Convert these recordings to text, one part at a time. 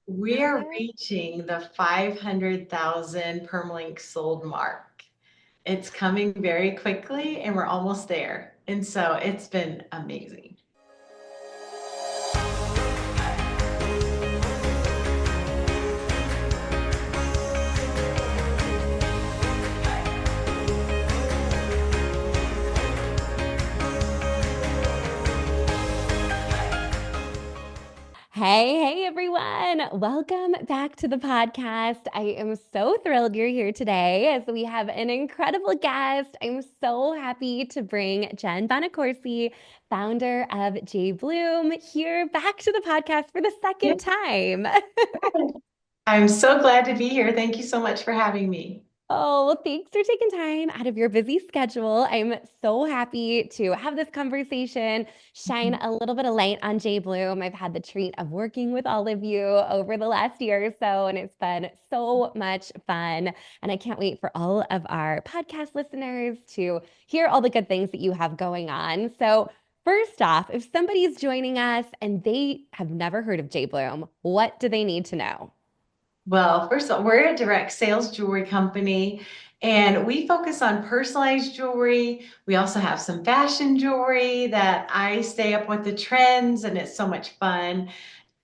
We're reaching the 500,000 permalink sold mark. It's coming very quickly and we're almost there. And so it's been amazing. Hey, everyone. Welcome back to the podcast. I am so thrilled you're here today as we have an incredible guest. I'm so happy to bring Jen Bonacorsi, founder of jBloom, here back to the podcast for the Yeah. second time. I'm so glad to be here. Thank you so much for having me. Oh, well, thanks for taking time out of your busy schedule. I'm so happy to have this conversation, shine a little bit of light on jBloom. I've had the treat of working with all of you over the last year or so, and it's been so much fun. And I can't wait for all of our podcast listeners to hear all the good things that you have going on. So, first off, if somebody's joining us and they have never heard of jBloom, what do they need to know? Well, first of all, we're a direct sales jewelry company and we focus on personalized jewelry. We also have some fashion jewelry that I stay up with the trends and it's so much fun.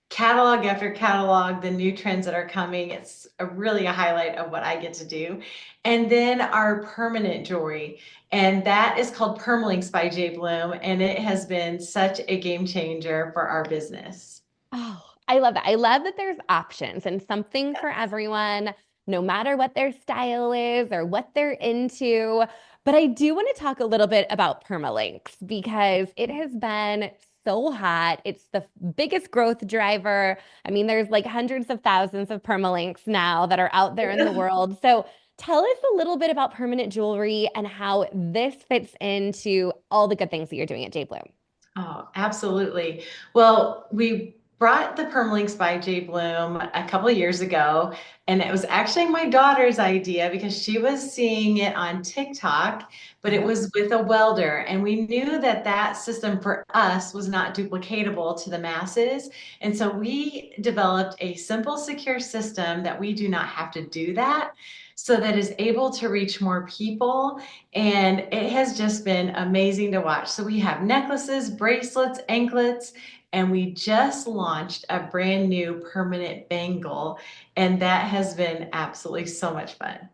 Catalog after catalog, the new trends that are coming. It's really a highlight of what I get to do. And then our permanent jewelry, and that is called PermaLinx by jBloom, and it has been such a game changer for our business. Oh, I love that. I love that there's options and something for everyone, no matter what their style is or what they're into. But I do want to talk a little bit about permalinks because it has been so hot. It's the biggest growth driver. I mean, there's like hundreds of thousands of permalinks now that are out there in the world. So tell us a little bit about permanent jewelry and how this fits into all the good things that you're doing at jBloom. Oh, absolutely. Well, we brought the permalinks by jBloom a couple of years ago, and it was actually my daughter's idea because she was seeing it on TikTok, but it was with a welder, and we knew that that system for us was not duplicatable to the masses. And so we developed a simple, secure system that we do not have to do that, so that is able to reach more people, and it has just been amazing to watch. So we have necklaces, bracelets, anklets, and we just launched a brand new permanent bangle, and that has been absolutely so much fun.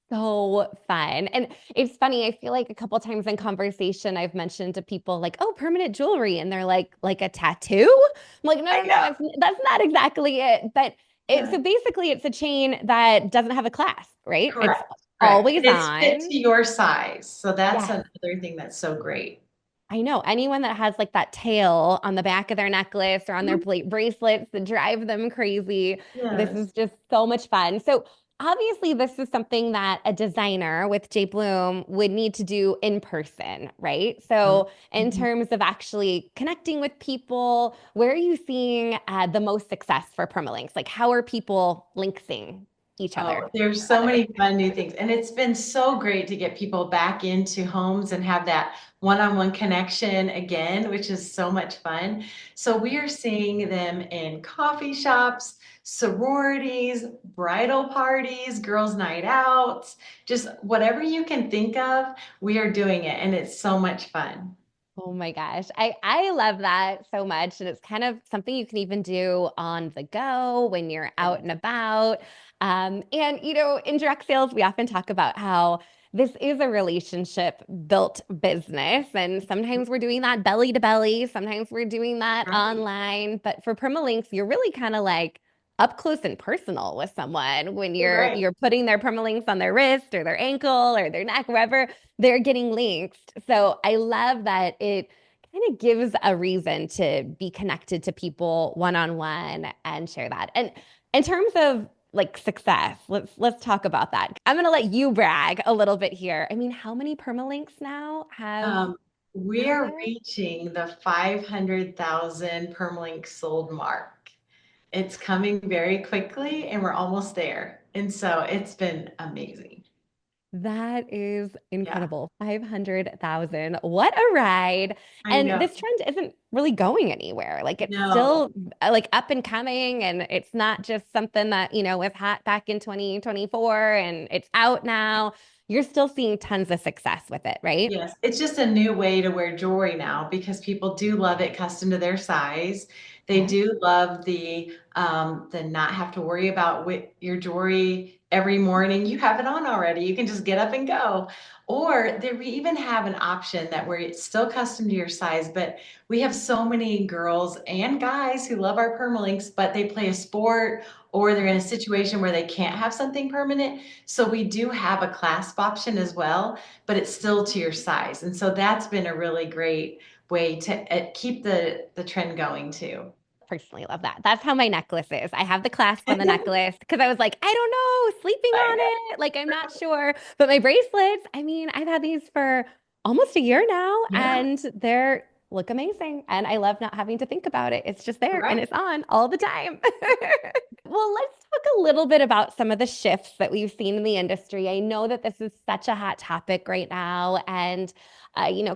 So fun. And it's funny, I feel like a couple times in conversation I've mentioned to people like, "Oh, permanent jewelry." And they're like a tattoo? I'm like, "No, I no, no, know. that's not exactly it." But so basically it's a chain that doesn't have a clasp, right? It's Correct. Correct. always And it's fit on. to your size. So that's Yes. another thing that's so great. I know anyone that has like that tail on the back of their necklace or on their Mhm. bracelets that drive them crazy. This Yes. is just so much fun. So obviously, this is something that a designer with jBloom would need to do in person, right? So in Mhm. terms of actually connecting with people, where are you seeing the most success for permalinks? Like how are people linking each other? Oh, there's so many fun new things. And it's been so great to get people back into homes and have that one-on-one connection again, which is so much fun. So we are seeing them in coffee shops, sororities, bridal parties, girls' night outs, just whatever you can think of, we are doing it. And it's so much fun. Oh my gosh. I love that so much. And it's kind of something you can even do on the go when you're out and about. And, in direct sales, we often talk about how this is a relationship built business. And sometimes we're doing that belly to belly, sometimes we're doing that Right. online. But for permalinks, you're really kind of like up close and personal with someone when you're Right. you're putting their permalinks on their wrist or their ankle or their neck, wherever they're getting linked. So I love that it kind of gives a reason to be connected to people one on one and share that. And in terms of like success, let's talk about that. I'm gonna let you brag a little bit here. I mean, how many permalinks now have Um, out we're there? reaching the 500,000 permalink sold mark. It's coming very quickly and we're almost there. And so it's been amazing. That is Yeah, incredible. 500,000. What a ride. I And know. this trend isn't really going anywhere. Like it's No. still like up and coming, and it's not just something that, was hot back in 2024 and it's out now. You're still seeing tons of success with it, right? Yes, it's just a new way to wear jewelry now because people do love it custom to their size. They Yeah. do love the not have to worry about your jewelry every morning. You have it on already. You can just get up and go. Or there we even have an option that where it's still custom to your size, but we have so many girls and guys who love our permalinks, but they play a sport or they're in a situation where they can't have something permanent. So we do have a clasp option as well, but it's still to your size. And so that's been a really great way to keep the trend going too. Personally love that. That's how my necklace is. I have the clasp on the necklace because I was like, I don't know, sleeping I on know. it. Like, I'm not sure. But my bracelets, I mean, I've had these for almost a year now Yeah, and they're look amazing. And I love not having to think about it. It's just there and right. it's on all the time. Well, let's talk a little bit about some of the shifts that we've seen in the industry. I know that this is such a hot topic right now, and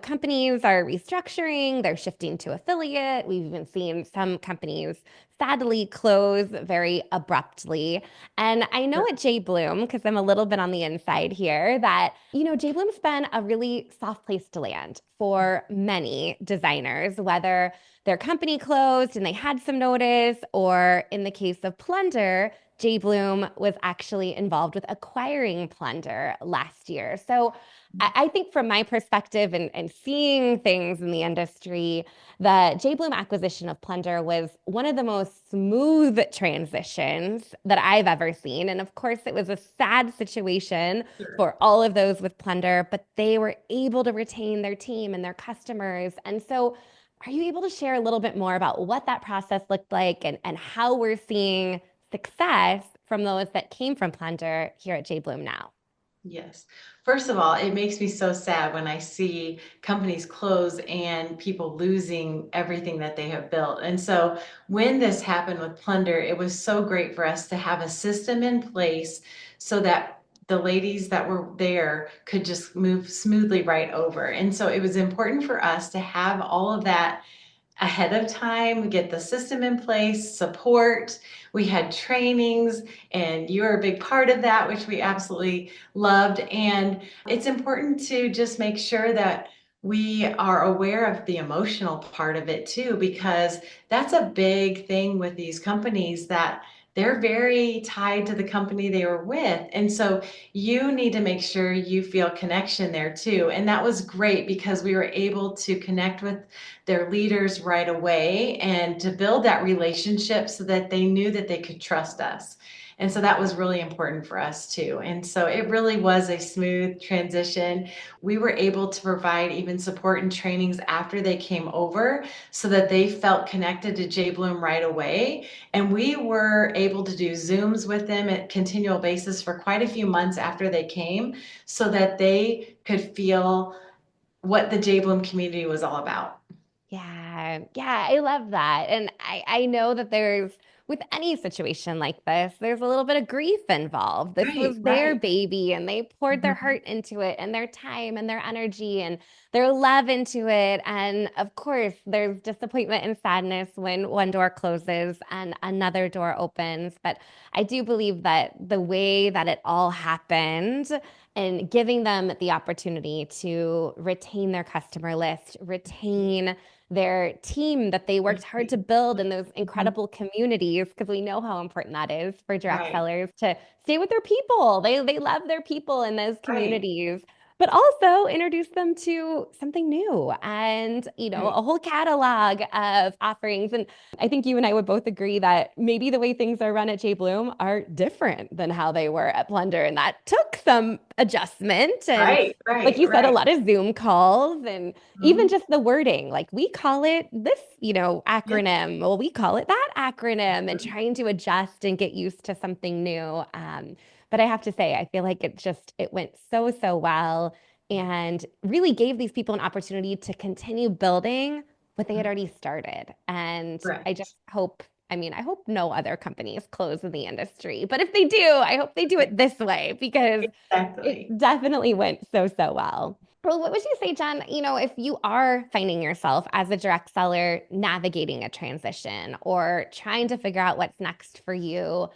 companies are restructuring, they're shifting to affiliate. We've even seen some companies sadly close very abruptly. And I know at jBloom, because I'm a little bit on the inside here, that, jBloom's been a really soft place to land for many designers, whether their company closed and they had some notice, or in the case of Plunder, jBloom was actually involved with acquiring Plunder last year. So I think from my perspective and seeing things in the industry, the jBloom acquisition of Plunder was one of the most smooth transitions that I've ever seen. And of course, it was a sad situation Sure. for all of those with Plunder, but they were able to retain their team and their customers. And so, are you able to share a little bit more about what that process looked like and how we're seeing success from those that came from Plunder here at jBloom now? Yes. First of all, it makes me so sad when I see companies close and people losing everything that they have built. And so when this happened with Plunder, it was so great for us to have a system in place so that the ladies that were there could just move smoothly right over. And so it was important for us to have all of that ahead of time, get the system in place, support. We had trainings, and you were a big part of that, which we absolutely loved. And it's important to just make sure that we are aware of the emotional part of it too, because that's a big thing with these companies that they're very tied to the company they were with. And so you need to make sure you feel connection there too. And that was great because we were able to connect with their leaders right away and to build that relationship so that they knew that they could trust us. And so that was really important for us too. And so it really was a smooth transition. We were able to provide even support and trainings after they came over so that they felt connected to jBloom right away. And we were able to do Zooms with them at continual basis for quite a few months after they came so that they could feel what the jBloom community was all about. Yeah, yeah, I love that. And I know that there's, with any situation like this, there's a little bit of grief involved. This Right, was their right. baby and they poured their Mhm. heart into it and their time and their energy and their love into it. And of course, there's disappointment and sadness when one door closes and another door opens. But I do believe that the way that it all happened and giving them the opportunity to retain their customer list, retain their team that they worked hard to build in those Mhm. incredible communities, because we know how important that is for direct Right, sellers to stay with their people. They love their people in those right, communities, but also introduce them to something new and, right. a whole catalog of offerings. And I think you and I would both agree that maybe the way things are run at jBloom are different than how they were at Plunder. And that took some adjustment. And Right, like right, you said, a right. lot of Zoom calls and even Mhm. just the wording, like we call it this, Yeah. acronym. Well, we call it that acronym, and Mhm. trying to adjust and get used to something new. But I have to say, I feel like it went so, so well and really gave these people an opportunity to continue building what they had already started. And I just Correct. hope I mean, I hope no other companies close in the industry, but if they do, I hope they do it this way because Exactly. it definitely went so, so well. Well, what would you say, Jen, if you are finding yourself as a direct seller navigating a transition or trying to figure out what's next for you,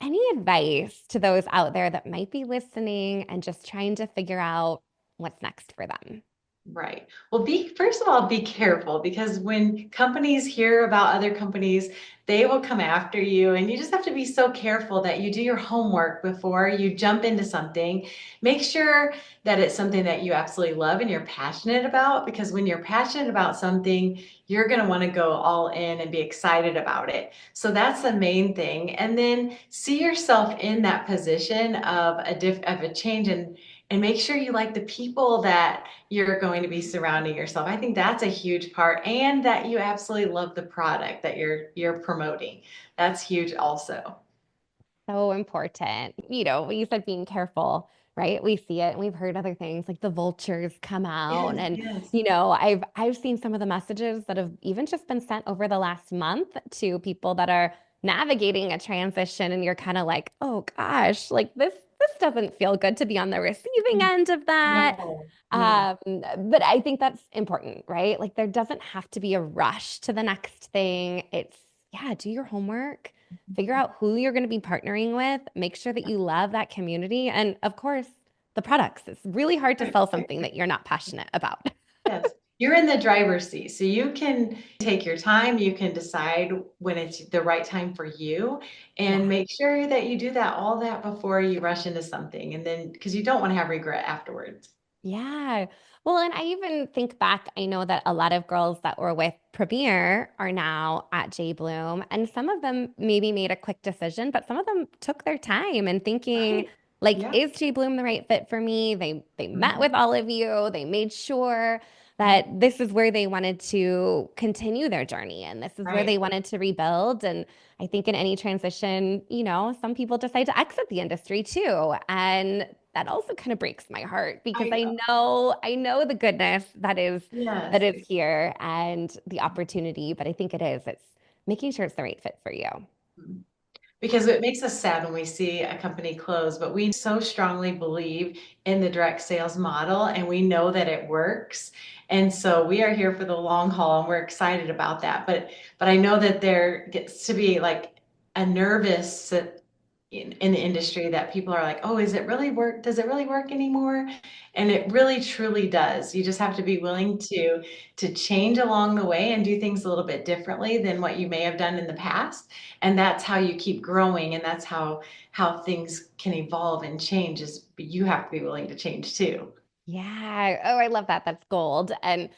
any advice to those out there that might be listening and just trying to figure out what's next for them? Right. Well, first of all, be careful because when companies hear about other companies, they will come after you. And you just have to be so careful that you do your homework before you jump into something. Make sure that it's something that you absolutely love and you're passionate about, because when you're passionate about something, you're going to want to go all in and be excited about it. So that's the main thing. And then see yourself in that position of a change, and make sure you like the people that you're going to be surrounding yourself. I think that's a huge part, and that you absolutely love the product that you're promoting. That's huge also. So important. You said being careful, right? We see it and we've heard other things like the vultures come out Yes, and yes. I've seen some of the messages that have even just been sent over the last month to people that are navigating a transition and you're kind of like, "Oh gosh, like this doesn't feel good to be on the receiving end of that." No, no. Um, but I think that's important, right? Like there doesn't have to be a rush to the next thing. It's yeah, do your homework, figure out who you're going to be partnering with, make sure that you love that community, and of course, the products. It's really hard to sell something that you're not passionate about. Yes. You're in the driver's seat, so you can take your time. You can decide when it's the right time for you, and Yeah. make sure that you do all that before you rush into something. And then, because you don't want to have regret afterwards. Yeah. Well, and I even think back, I know that a lot of girls that were with Premier are now at jBloom, and some of them maybe made a quick decision, but some of them took their time and thinking, Right. like, Yeah. is jBloom the right fit for me? They met Mhm. with all of you, they made sure Yeah. that this is where they wanted to continue their journey and this is where they Right. wanted to rebuild. And I think in any transition, some people decide to exit the industry too. And that also kind of breaks my heart because I I know. know the goodness that Yes. is here and the opportunity, but I think it's making sure it's the right fit for you. Mhm. Because it makes us sad when we see a company close, but we so strongly believe in the direct sales model and we know that it works. And so we are here for the long haul and we're excited about that. But I know that there gets to be like a nervous in the industry that people are like, oh, is it really work? Does it really work anymore? And it really truly does. You just have to be willing to change along the way and do things a little bit differently than what you may have done in the past. And that's how you keep growing, and that's how things can evolve and change, is you have to be willing to change too. Yeah. Oh, I love that. That's gold. And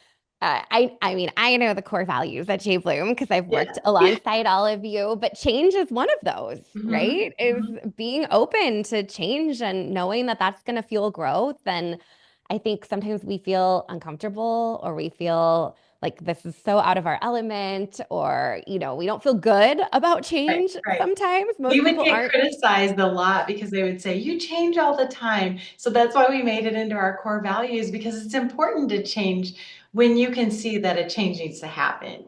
I mean, I know the core values at J Bloom because I've worked Yeah. alongside all of you, but change is one of those, Mhm. right? Is being open to change and knowing that that's going to fuel growth. And I think sometimes we feel uncomfortable or we feel like this is so out of our element or, we don't feel good about Right, change right. sometimes. We Most would people get aren't. criticized a lot because they would say, you change all the time. So that's why we made it into our core values, because it's important to change when you can see that a change needs to happen,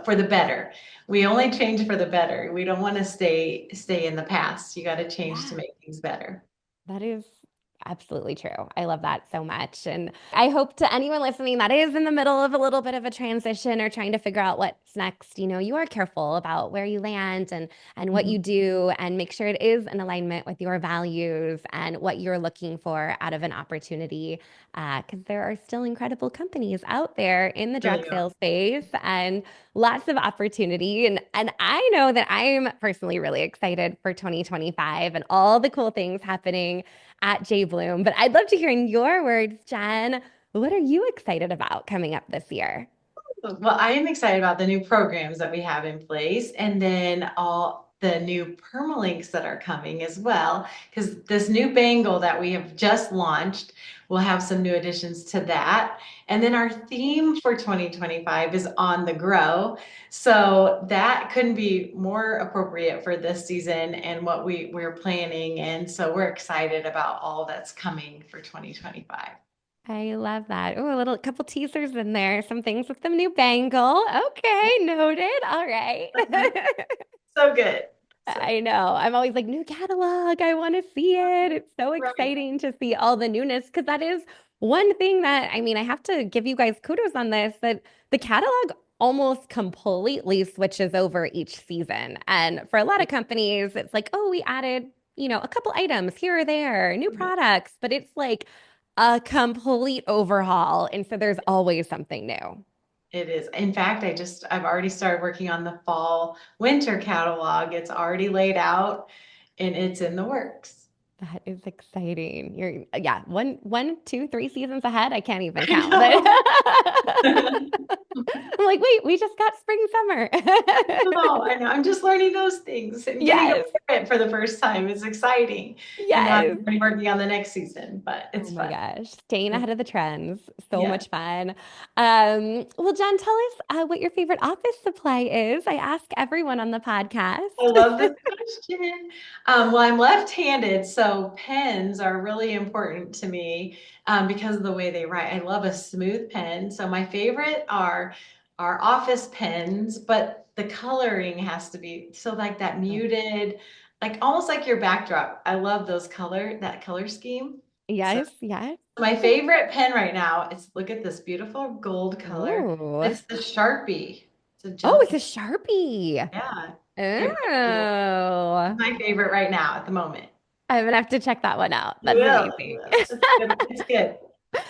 for the better. We only change for the better. We don't want to stay in the past. You got to change to Yeah. make things better. That is absolutely true. I love that so much. And I hope to anyone listening that is in the middle of a little bit of a transition or trying to figure out what's next, you are careful about where you land and what Mhm. you do and make sure it is in alignment with your values and what you're looking for out of an opportunity. Because there are still incredible companies out there in the Really direct are. sales space and lots of opportunity. And I know that I'm personally really excited for 2025 and all the cool things happening at jBloom. But I'd love to hear in your words, Jen, what are you excited about coming up this year? Well, I am excited about the new programs that we have in place, and then all the new permalinks that are coming as well. Because this new bangle that we have just launched will have some new additions to that. And then our theme for 2025 is on the grow. So that couldn't be more appropriate for this season and what we're planning. And so we're excited about all that's coming for 2025. I love that. Oh, a little couple teasers in there. Some things with the new bangle. Okay, noted. All right. So good. So I know. I'm always like, new catalog. I want to see it. It's so right. exciting to see all the newness because that is one thing that, I mean, I have to give you guys kudos on this that the catalog almost completely switches over each season. And for a lot of companies, it's like, oh, we added, a couple items here or there, new products, but it's like a complete overhaul. And so there's always something new. It is. In fact, I've already started working on the fall winter catalog. It's already laid out and it's in the works. That is exciting. Yeah, one, two, three seasons ahead. I can't even I count. But know. I'm like, wait, we just got spring, summer. No, I know. I'm just learning those things and getting Yes, over it for the first time. It's exciting. And now yes. I'm already working on the next season, but Oh it's my fun. gosh, staying ahead of the trends. So Yeah. much fun. Well, Jen, tell us what your favorite office supply is. I ask everyone on the I podcast. love this question. Well, I'm left-handed, so pens are really important to me because of the way they write. I love a smooth pen. So my favorite are office pens, but the coloring has to be so like that muted, like almost like your backdrop. I love that color scheme. So Yes, yes. my favorite pen right now is look at this beautiful gold color. Oh, It's the Sharpie. It's a oh, gel it's pen. a Sharpie. Yeah. It really Oh. my favorite right now at the moment. I'm gonna have to check that one out. You That's will, you amazing. will. It's good. It's good.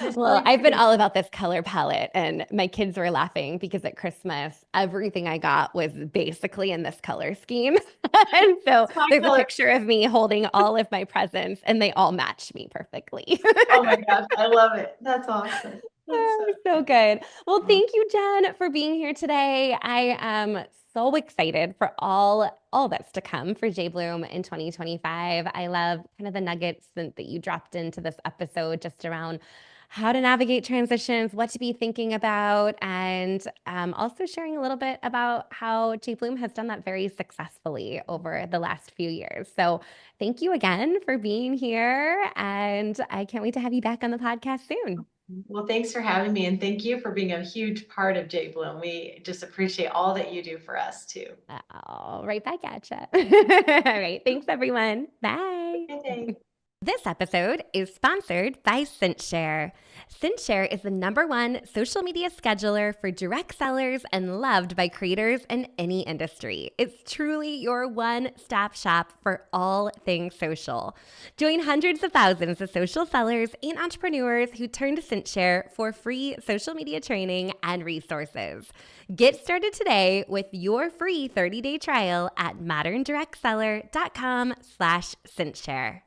It's Well, really I've been pretty. all about this color palette, and my kids were laughing because at Christmas, everything I got was basically in this color scheme. And so It's my there's a color. picture of me holding all of my presents, and they all match me perfectly. Oh my gosh, I love it. That's awesome. That's so Oh, so good. Well, cool. thank you, Jen, for being here today. I am so excited for all that's to come for jBloom in 2025. I love kind of the nuggets that you dropped into this episode just around how to navigate transitions, what to be thinking about, and also sharing a little bit about how jBloom has done that very successfully over the last few years. So thank you again for being here, and I can't wait to have you back on the podcast soon. Well, thanks for having me, and thank you for being a huge part of J Bloom. We just appreciate all that you do for us too. Oh, right back at you. All right. Thanks, everyone. Bye. Good day. This episode is sponsored by CintShare. CintShare is the #1 social media scheduler for direct sellers and loved by creators in any industry. It's truly your one-stop shop for all things social. Join hundreds of thousands of social sellers and entrepreneurs who turn to CintShare for free social media training and resources. Get started today with your free 30-day trial at moderndirectseller.com/CintShare.